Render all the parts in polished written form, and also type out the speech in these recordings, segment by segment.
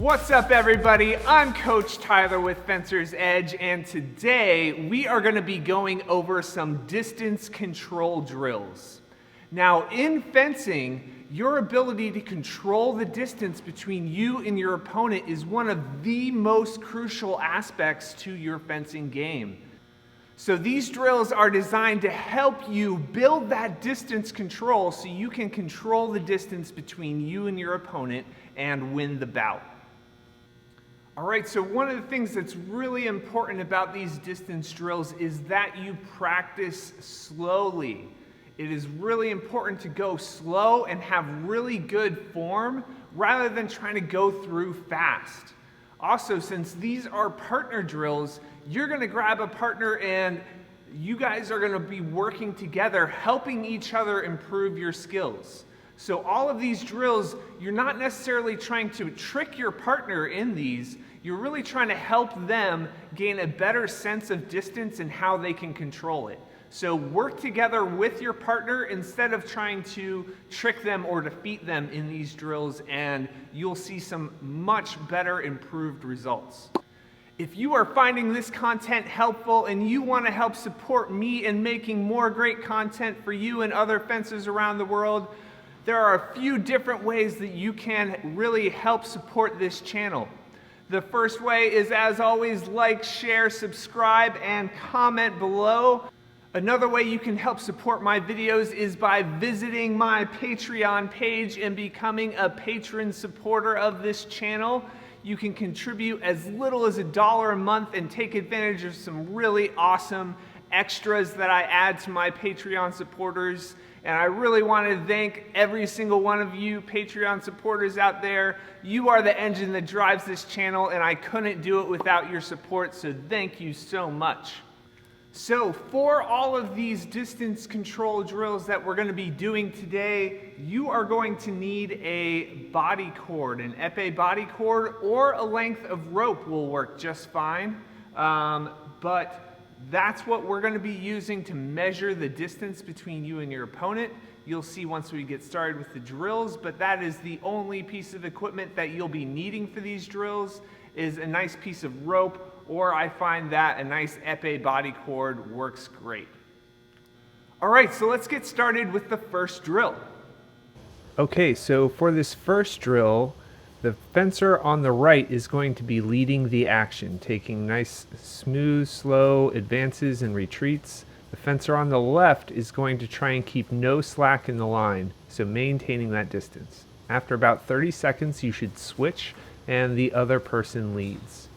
What's up, everybody? I'm Coach Tyler with Fencer's Edge, and today we are going to be going over some distance control drills. Now, in fencing, your ability to control the distance between you and your opponent is one of the most crucial aspects to your fencing game. So these drills are designed to help you build that distance control so you can control the distance between you and your opponent and win the bout. All right, so one of the things that's really important about these distance drills is that you practice slowly. It is really important to go slow and have really good form rather than trying to go through fast. Also, since these are partner drills, you're going to grab a partner and you guys are going to be working together, helping each other improve your skills. So all of these drills, you're not necessarily trying to trick your partner in these. You're really trying to help them gain a better sense of distance and how they can control it. So work together with your partner instead of trying to trick them or defeat them in these drills, and you'll see some much better improved results. If you are finding this content helpful and you want to help support me in making more great content for you and other fencers around the world, there are a few different ways that you can really help support this channel. The first way is, as always, like, share, subscribe, and comment below. Another way you can help support my videos is by visiting my Patreon page and becoming a patron supporter of this channel. You can contribute as little as $1 a month and take advantage of some really awesome extras that I add to my Patreon supporters. And I really want to thank every single one of you Patreon supporters out there. You are the engine that drives this channel, and I couldn't do it without your support, so thank you so much. So for all of these distance control drills that we're going to be doing today, you are going to need a body cord. An épée body cord or a length of rope will work just fine. But that's what we're going to be using to measure the distance between you and your opponent. You'll see once we get started with the drills, but that is the only piece of equipment that you'll be needing for these drills is a nice piece of rope, or I find that a nice épée body cord works great. All right, so let's get started with the first drill. Okay, so for this first drill, the fencer on the right is going to be leading the action, taking nice, smooth, slow advances and retreats. The fencer on the left is going to try and keep no slack in the line, so maintaining that distance. After about 30 seconds, you should switch and the other person leads.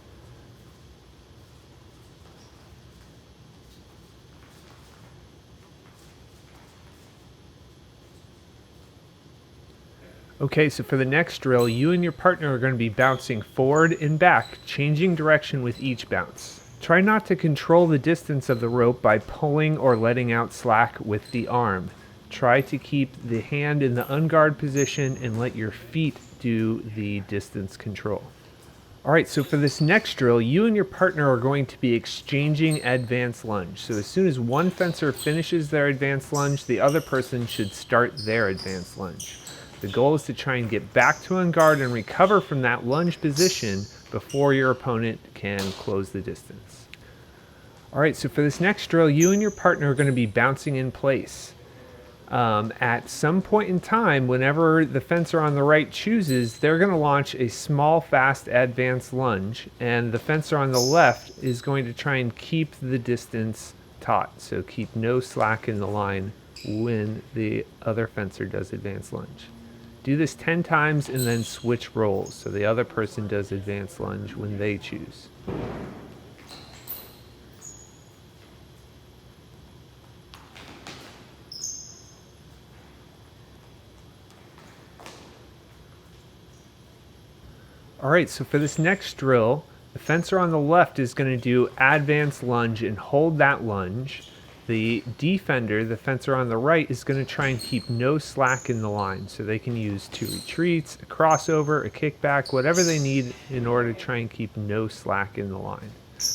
Okay, so for the next drill, you and your partner are going to be bouncing forward and back, changing direction with each bounce. Try not to control the distance of the rope by pulling or letting out slack with the arm. Try to keep the hand in the unguard position and let your feet do the distance control. All right, so for this next drill, you and your partner are going to be exchanging advanced lunge. So as soon as one fencer finishes their advanced lunge, the other person should start their advanced lunge. The goal is to try and get back to on guard and recover from that lunge position before your opponent can close the distance. All right, so for this next drill, you and your partner are going to be bouncing in place. At some point in time, whenever the fencer on the right chooses, they're going to launch a small, fast, advanced lunge, and the fencer on the left is going to try and keep the distance taut, so keep no slack in the line when the other fencer does advanced lunge. Do this 10 times and then switch roles, so the other person does advanced lunge when they choose. All right, so for this next drill, the fencer on the left is going to do advanced lunge and hold that lunge. The defender, the fencer on the right, is going to try and keep no slack in the line, so they can use 2 retreats, a crossover, a kickback, whatever they need in order to try and keep no slack in the line.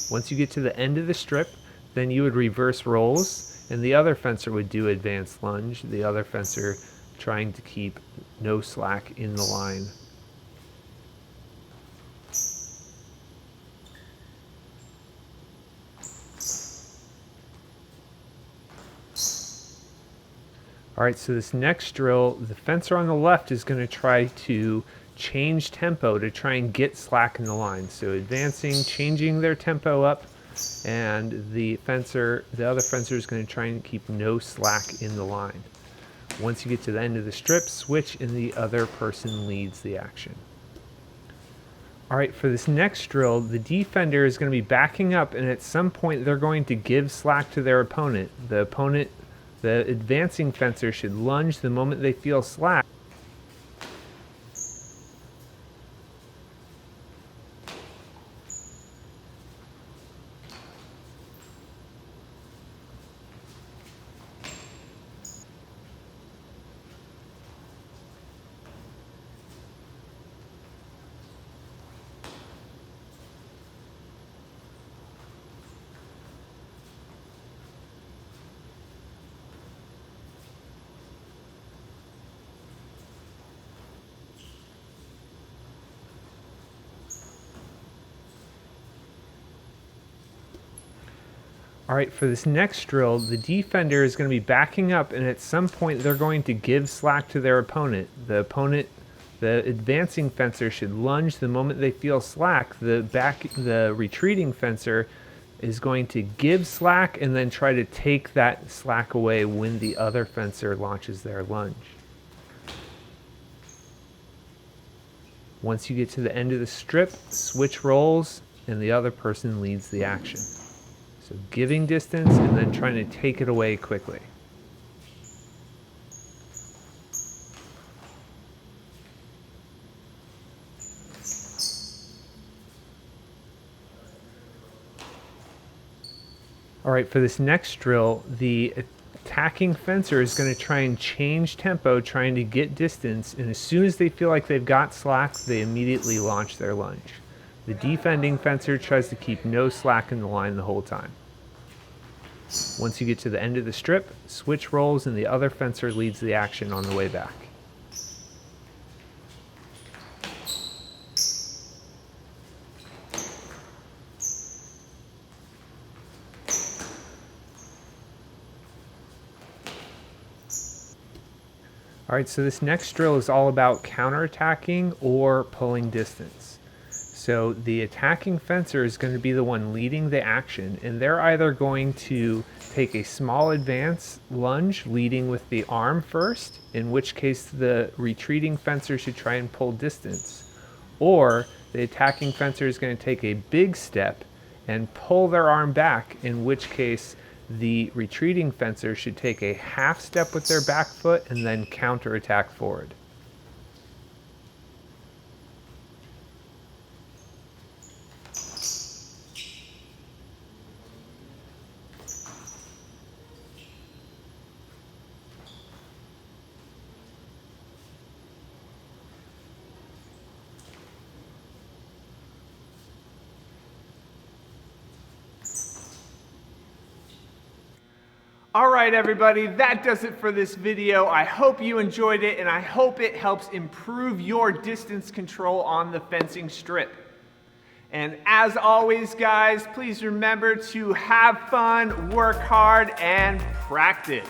Once you get to the end of the strip, then you would reverse roles, and the other fencer would do advanced lunge, the other fencer trying to keep no slack in the line. All right, so this next drill, the fencer on the left is going to try to change tempo to try and get slack in the line. So advancing, changing their tempo up, and the other fencer is going to try and keep no slack in the line. Once you get to the end of the strip, switch and the other person leads the action. All right, for this next drill, the defender is going to be backing up, and at some point they're going to give slack to their opponent. The advancing fencer should lunge the moment they feel slack. All right, for this next drill, the defender is going to be backing up, and at some point they're going to give slack to their opponent. The advancing fencer should lunge the moment they feel slack. The retreating fencer is going to give slack and then try to take that slack away when the other fencer launches their lunge. Once you get to the end of the strip, switch roles, and the other person leads the action. So giving distance and then trying to take it away quickly. All right, for this next drill, the attacking fencer is going to try and change tempo, trying to get distance, and as soon as they feel like they've got slack, they immediately launch their lunge. The defending fencer tries to keep no slack in the line the whole time. Once you get to the end of the strip, switch roles and the other fencer leads the action on the way back. All right, so this next drill is all about counterattacking or pulling distance. So the attacking fencer is going to be the one leading the action, and they're either going to take a small advance lunge leading with the arm first, in which case the retreating fencer should try and pull distance, or the attacking fencer is going to take a big step and pull their arm back, in which case the retreating fencer should take a half step with their back foot and then counterattack forward. All right, everybody, that does it for this video. I hope you enjoyed it, and I hope it helps improve your distance control on the fencing strip. And as always, guys, please remember to have fun, work hard, and practice.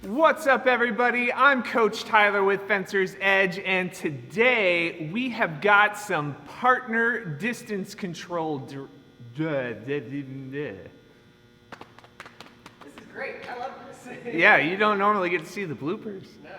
What's up, everybody? I'm Coach Tyler with Fencer's Edge, and today we have got some partner distance control. This is great. I love this. Yeah, you don't normally get to see the bloopers. No.